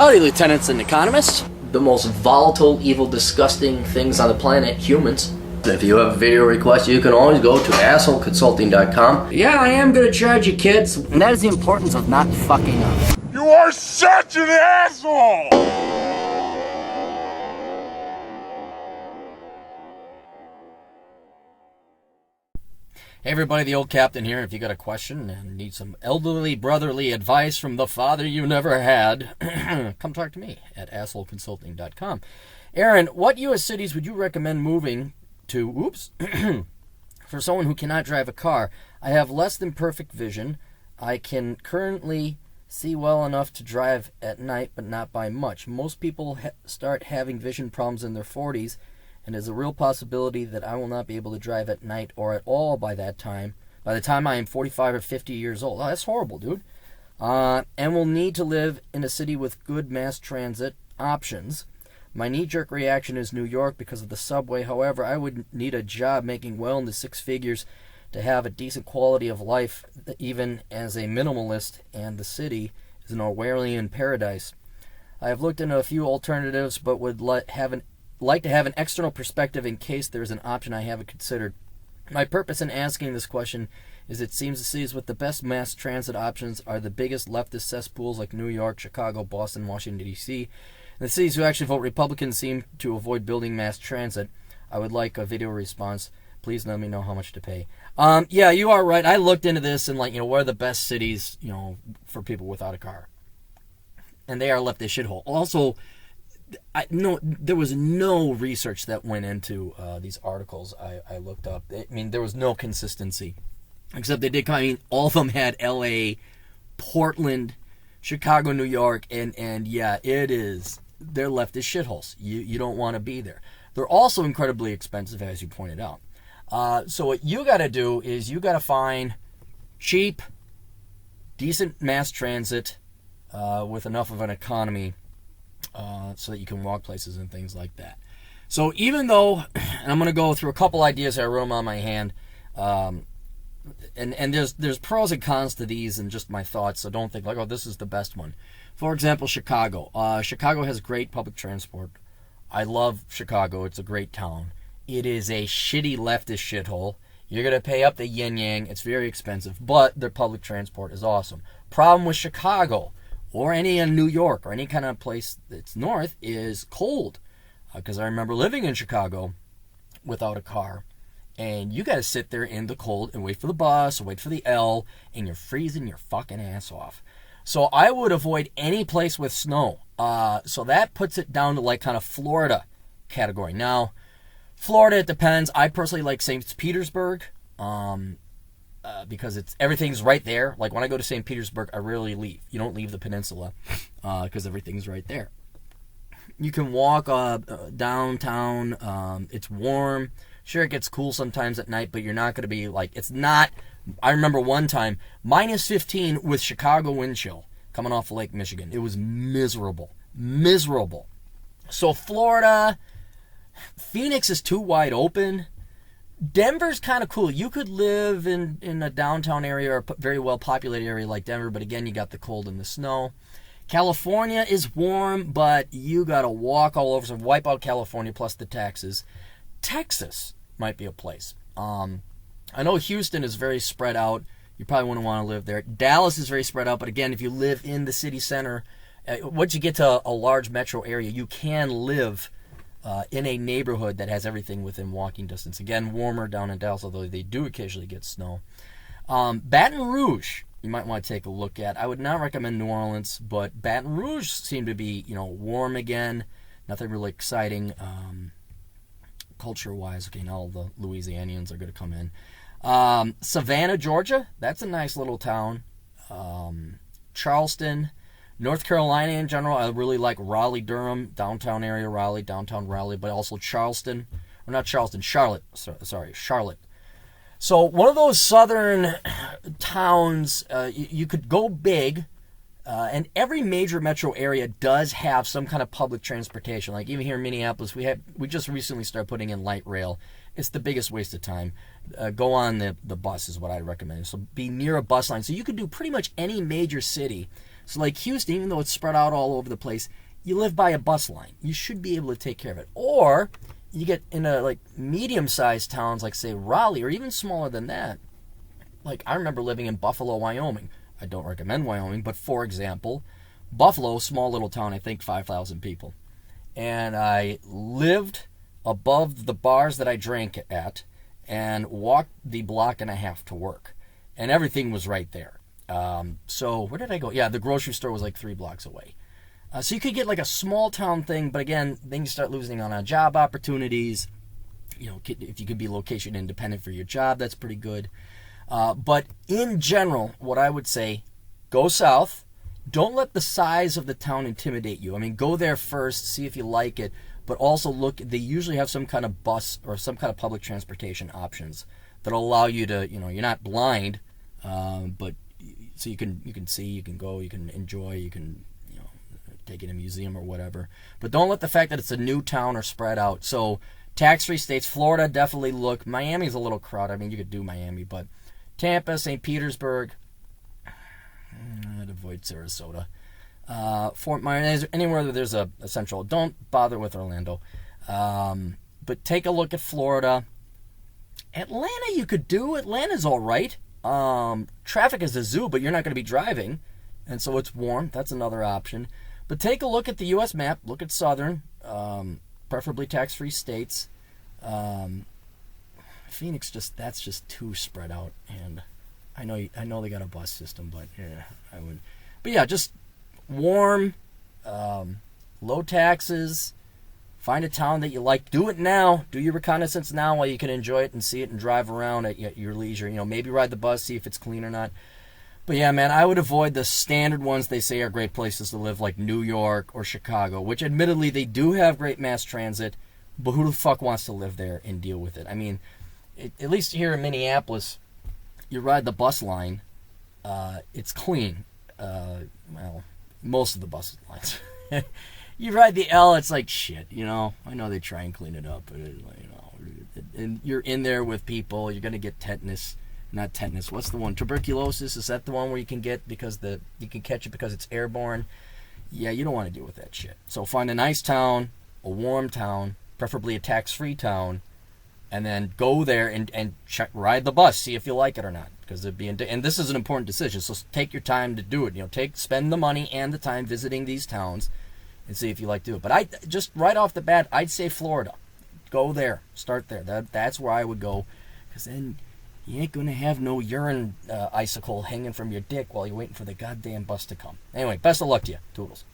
Howdy, lieutenants and economists. The most volatile, evil, disgusting things on the planet, humans. If you have a video request, you can always go to assholeconsulting.com. Yeah, I am gonna charge you, kids. And that is the importance of not fucking up. You are such an asshole! Hey everybody, the old captain here. If you got a question and need some elderly brotherly advice from the father you never had, come talk to me at assholeconsulting.com. Aaron, what U.S. cities would you recommend moving to, for someone who cannot drive a car? I have less than perfect vision. I can currently see well enough to drive at night, but not by much. Most people start having vision problems in their 40s, and there's a real possibility that I will not be able to drive at night or at all by that time. By the time I am 45 or 50 years old. Oh, that's horrible, dude. And will need to live in a city with good mass transit options. My knee-jerk reaction is New York because of the subway. However, I would need a job making well into six figures to have a decent quality of life, even as a minimalist, and the city is an Orwellian paradise. I have looked into a few alternatives, but would like to have an external perspective in case there is an option I haven't considered. My purpose in asking this question is it seems the cities with the best mass transit options are the biggest leftist cesspools like New York, Chicago, Boston, Washington, D.C. The cities who actually vote Republican seem to avoid building mass transit. I would like a video response. Please let me know how much to pay. Yeah, you are right. I looked into this and what are the best cities, for people without a car? And they are leftist shithole. Also, there was no research that went into these articles I looked up. There was no consistency. Except they did all of them had L.A., Portland, Chicago, New York, and yeah, they're leftist shitholes. You don't want to be there. They're also incredibly expensive, as you pointed out. So what you got to do is you got to find cheap, decent mass transit with enough of an economy so that you can walk places and things like that. So even though, and I'm going to go through a couple ideas I wrote them on my hand, and there's pros and cons to these and just my thoughts, so don't think this is the best one. For example, Chicago. Chicago has great public transport. I love Chicago. It's a great town. It is a shitty leftist shithole. You're going to pay up the yin-yang. It's very expensive, but their public transport is awesome. Problem with Chicago, or any in New York, or any kind of place that's north, is cold. Because I remember living in Chicago without a car, and you got to sit there in the cold and wait for the bus, or wait for the L, and you're freezing your fucking ass off. So I would avoid any place with snow. So that puts it down to kind of Florida category. Now, Florida, it depends. I personally like St. Petersburg. Because everything's right there. Like when I go to St. Petersburg, I rarely leave. You don't leave the peninsula because everything's right there. You can walk downtown. It's warm. Sure, it gets cool sometimes at night, but you're not going to be it's not. I remember one time, minus 15 with Chicago wind chill coming off of Lake Michigan. It was miserable. Miserable. So Florida, Phoenix is too wide open. Denver's kind of cool. You could live in a downtown area or a very well populated area like Denver, but again, you got the cold and the snow. California is warm, but you got to walk all over, so wipe out California plus the taxes. Texas might be a place. I know Houston is very spread out. You probably wouldn't want to live there. Dallas is very spread out, but again, if you live in the city center, once you get to a large metro area, you can live in a neighborhood that has everything within walking distance. Again, warmer down in Dallas, although they do occasionally get snow. Baton Rouge, you might want to take a look at. I would not recommend New Orleans, but Baton Rouge seemed to be, warm again. Nothing really exciting culture-wise. Okay, now all the Louisianians are going to come in. Savannah, Georgia, that's a nice little town. Charleston, North Carolina in general, I really like Raleigh, Durham, downtown area Raleigh, downtown Raleigh, but also Charleston, or not Charleston, Charlotte, sorry, Charlotte. So one of those southern towns, you could go big, and every major metro area does have some kind of public transportation. Like even here in Minneapolis, we just recently started putting in light rail. It's the biggest waste of time. Go on the bus is what I'd recommend. So be near a bus line. So you could do pretty much any major city So like Houston, even though it's spread out all over the place, you live by a bus line. You should be able to take care of it. Or you get in a like medium-sized towns like say Raleigh, or even smaller than that. Like I remember living in Buffalo, Wyoming. I don't recommend Wyoming, but for example, Buffalo, small little town, I think 5,000 people. And I lived above the bars that I drank at and walked the block and a half to work. And everything was right there. So where did I go? Yeah, the grocery store was like 3 blocks away. So you could get like a small town thing, but again, then you start losing on job opportunities. You know, if you could be location independent for your job, that's pretty good. But in general, what I would say, go south. Don't let the size of the town intimidate you. I mean, go there first, see if you like it, but also look, they usually have some kind of bus or some kind of public transportation options that'll allow you to, you know, you're not blind, but so you can see, you can go, you can enjoy, you can, you know, take it in a museum or whatever. But don't let the fact that it's a new town or spread out. So tax-free states, Florida, definitely look. Miami's a little crowded. I mean, you could do Miami, but Tampa, St. Petersburg, I'd avoid Sarasota. Fort Myers, anywhere that there's a central. Don't bother with Orlando. But take a look at Florida. Atlanta you could do. Atlanta's all right. Traffic is a zoo, but you're not going to be driving. And so it's warm. That's another option. But take a look at the U.S. map. Look at southern, preferably tax-free states. Phoenix, that's just too spread out. And I know they got a bus system, but yeah, I would. But yeah, just warm, low taxes. Find a town that you like. Do it now. Do your reconnaissance now while you can enjoy it and see it and drive around at your leisure. You know, maybe ride the bus, see if it's clean or not. But yeah, man, I would avoid the standard ones they say are great places to live, like New York or Chicago, which admittedly they do have great mass transit, but who the fuck wants to live there and deal with it? I mean, at least here in Minneapolis, you ride the bus line, it's clean. Well, most of the bus lines. You ride the L, it's like shit, you know. I know they try and clean it up, but you know, and you're in there with people. You're gonna get tetanus, not tetanus. What's the one? Tuberculosis. Is that the one where you can get you can catch it because it's airborne? Yeah, you don't want to deal with that shit. So find a nice town, a warm town, preferably a tax-free town, and then go there and ride the bus, see if you like it or not. Because and this is an important decision, so take your time to do it. You know, spend the money and the time visiting these towns, and see if you like to do it. But I just right off the bat, I'd say Florida. Go there, start there. That's where I would go, because then you ain't gonna have no urine icicle hanging from your dick while you're waiting for the goddamn bus to come. Anyway, best of luck to you, Toodles.